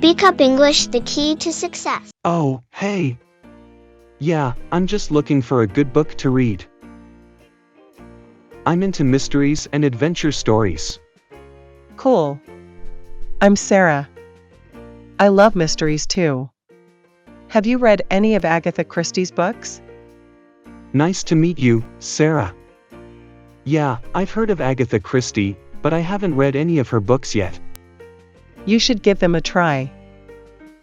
Speak Up English, the key to success. Oh, hey. Yeah, I'm just looking for a good book to read. I'm into mysteries and adventure stories. Cool. I'm Sarah. I love mysteries too. Have you read any of Agatha Christie's books? Nice to meet you, Sarah. Yeah, I've heard of Agatha Christie, but I haven't read any of her books yet. You should give them a try.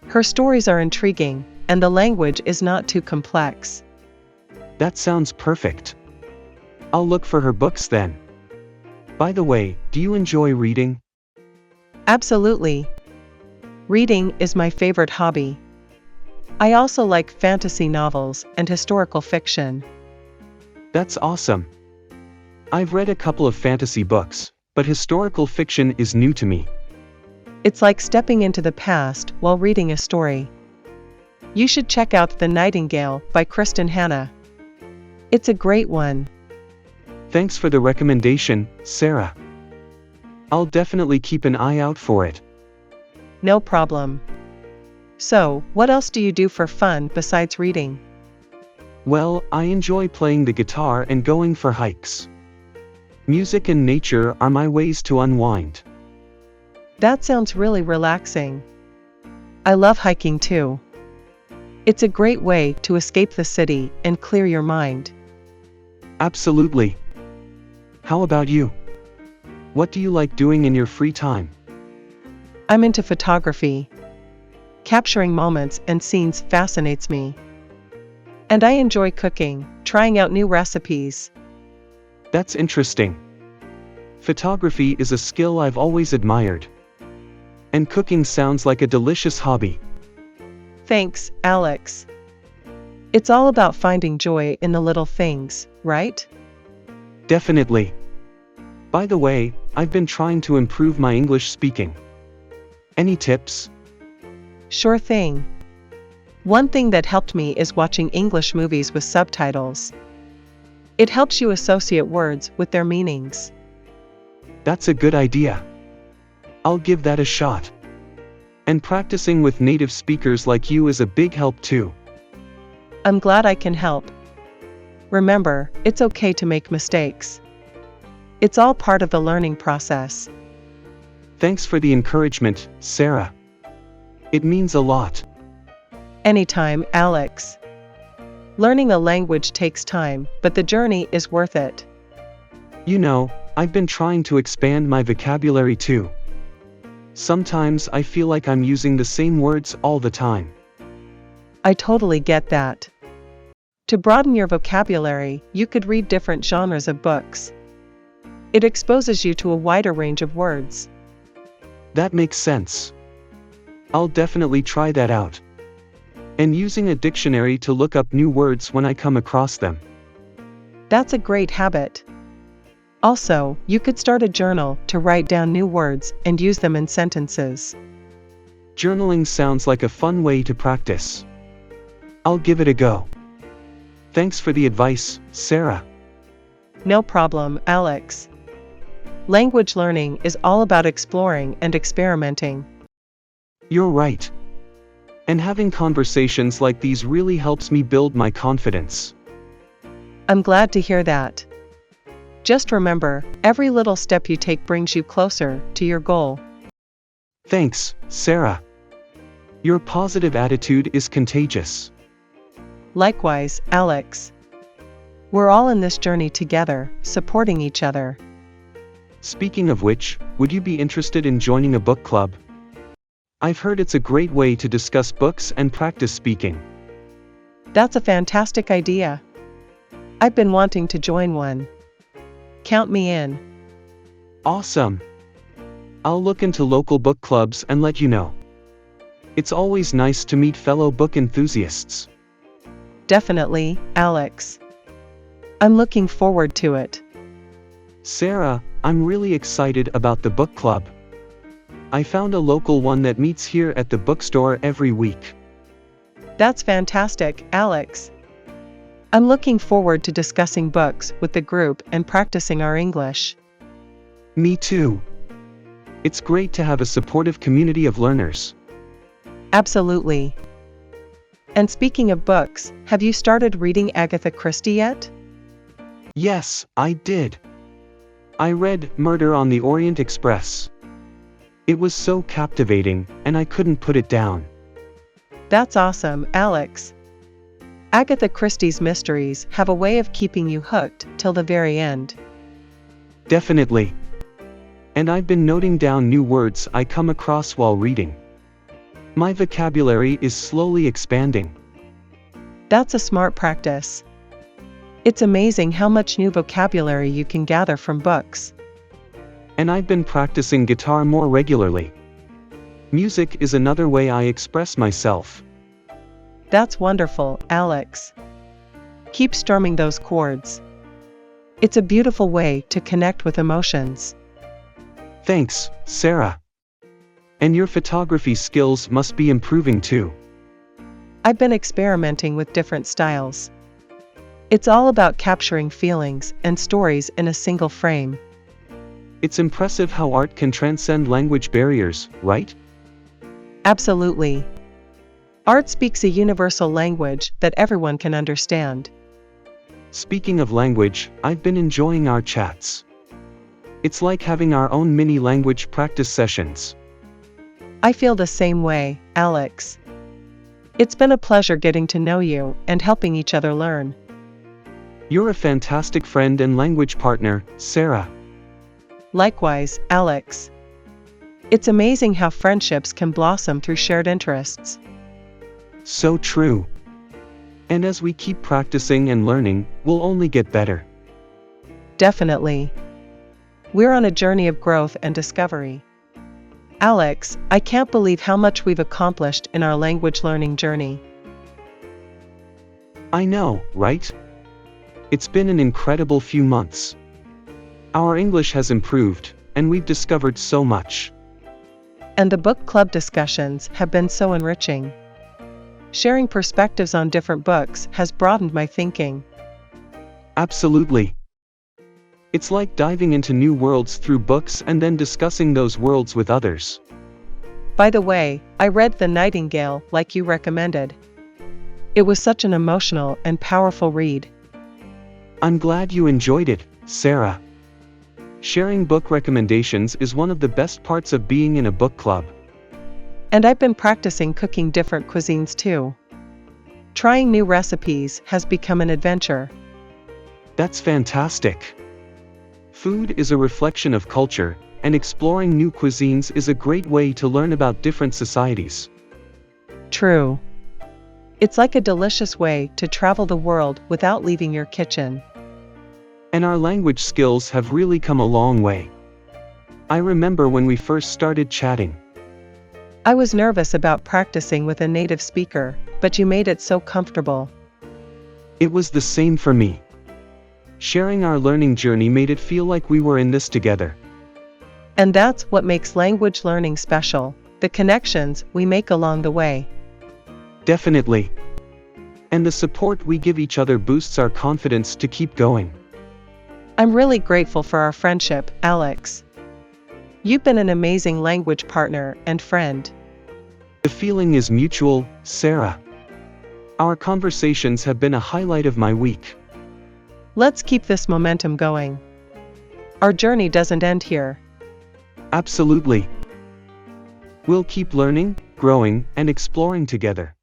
Her stories are intriguing, and the language is not too complex. That sounds perfect. I'll look for her books then. By the way, do you enjoy reading? Absolutely. Reading is my favorite hobby. I also like fantasy novels and historical fiction. That's awesome. I've read a couple of fantasy books, but historical fiction is new to me. It's like stepping into the past while reading a story. You should check out The Nightingale by Kristen Hanna. It's a great one. Thanks for the recommendation, Sarah. I'll definitely keep an eye out for it. No problem. So, what else do you do for fun besides reading? Well, I enjoy playing the guitar and going for hikes. Music and nature are my ways to unwind. That sounds really relaxing. I love hiking too. It's a great way to escape the city and clear your mind. Absolutely. How about you? What do you like doing in your free time? I'm into photography. Capturing moments and scenes fascinates me. And I enjoy cooking, trying out new recipes. That's interesting. Photography is a skill I've always admired. And cooking sounds like a delicious hobby. Thanks, Alex. It's all about finding joy in the little things, right? Definitely. By the way, I've been trying to improve my English speaking. Any tips? Sure thing. One thing that helped me is watching English movies with subtitles. It helps you associate words with their meanings. That's a good idea. I'll give that a shot. And practicing with native speakers like you is a big help too. I'm glad I can help. Remember, it's okay to make mistakes. It's all part of the learning process. Thanks for the encouragement, Sarah. It means a lot. Anytime, Alex. Learning a language takes time, but the journey is worth it. You know, I've been trying to expand my vocabulary too. Sometimes I feel like I'm using the same words all the time. I totally get that. To broaden your vocabulary, you could read different genres of books. It exposes you to a wider range of words. That makes sense. I'll definitely try that out. And using a dictionary to look up new words when I come across them. That's a great habit. Also, you could start a journal to write down new words and use them in sentences. Journaling sounds like a fun way to practice. I'll give it a go. Thanks for the advice, Sarah. No problem, Alex. Language learning is all about exploring and experimenting. You're right. And having conversations like these really helps me build my confidence. I'm glad to hear that. Just remember, every little step you take brings you closer to your goal. Thanks, Sarah. Your positive attitude is contagious. Likewise, Alex. We're all in this journey together, supporting each other. Speaking of which, would you be interested in joining a book club? I've heard it's a great way to discuss books and practice speaking. That's a fantastic idea. I've been wanting to join one. Count me in. Awesome. I'll look into local book clubs and let you know. It's always nice to meet fellow book enthusiasts. Definitely, Alex. I'm looking forward to it. Sarah, I'm really excited about the book club. I found a local one that meets here at the bookstore every week. That's fantastic, Alex. I'm looking forward to discussing books with the group and practicing our English. Me too. It's great to have a supportive community of learners. Absolutely. And speaking of books, have you started reading Agatha Christie yet? Yes, I did. I read Murder on the Orient Express. It was so captivating, and I couldn't put it down. That's awesome, Alex. Agatha Christie's mysteries have a way of keeping you hooked till the very end. Definitely. And I've been noting down new words I come across while reading. My vocabulary is slowly expanding. That's a smart practice. It's amazing how much new vocabulary you can gather from books. And I've been practicing guitar more regularly. Music is another way I express myself. That's wonderful, Alex. Keep strumming those chords. It's a beautiful way to connect with emotions. Thanks, Sarah. And your photography skills must be improving too. I've been experimenting with different styles. It's all about capturing feelings and stories in a single frame. It's impressive how art can transcend language barriers, right? Absolutely. Art speaks a universal language that everyone can understand. Speaking of language, I've been enjoying our chats. It's like having our own mini language practice sessions. I feel the same way, Alex. It's been a pleasure getting to know you and helping each other learn. You're a fantastic friend and language partner, Sarah. Likewise, Alex. It's amazing how friendships can blossom through shared interests. So true. And as we keep practicing and learning, we'll only get better. Definitely. We're on a journey of growth and discovery. Alex, I can't believe how much we've accomplished in our language learning journey. I know, right? It's been an incredible few months. Our English has improved, and we've discovered so much. And the book club discussions have been so enriching. Sharing perspectives on different books has broadened my thinking. Absolutely. It's like diving into new worlds through books and then discussing those worlds with others. By the way, I read The Nightingale like you recommended. It was such an emotional and powerful read. I'm glad you enjoyed it, Sarah. Sharing book recommendations is one of the best parts of being in a book club. And I've been practicing cooking different cuisines too. Trying new recipes has become an adventure. That's fantastic. Food is a reflection of culture, and exploring new cuisines is a great way to learn about different societies. True. It's like a delicious way to travel the world without leaving your kitchen. And our language skills have really come a long way. I remember when we first started chatting. I was nervous about practicing with a native speaker, but you made it so comfortable. It was the same for me. Sharing our learning journey made it feel like we were in this together. And that's what makes language learning special, the connections we make along the way. Definitely. And the support we give each other boosts our confidence to keep going. I'm really grateful for our friendship, Alex. You've been an amazing language partner and friend. The feeling is mutual, Sarah. Our conversations have been a highlight of my week. Let's keep this momentum going. Our journey doesn't end here. Absolutely. We'll keep learning, growing, and exploring together.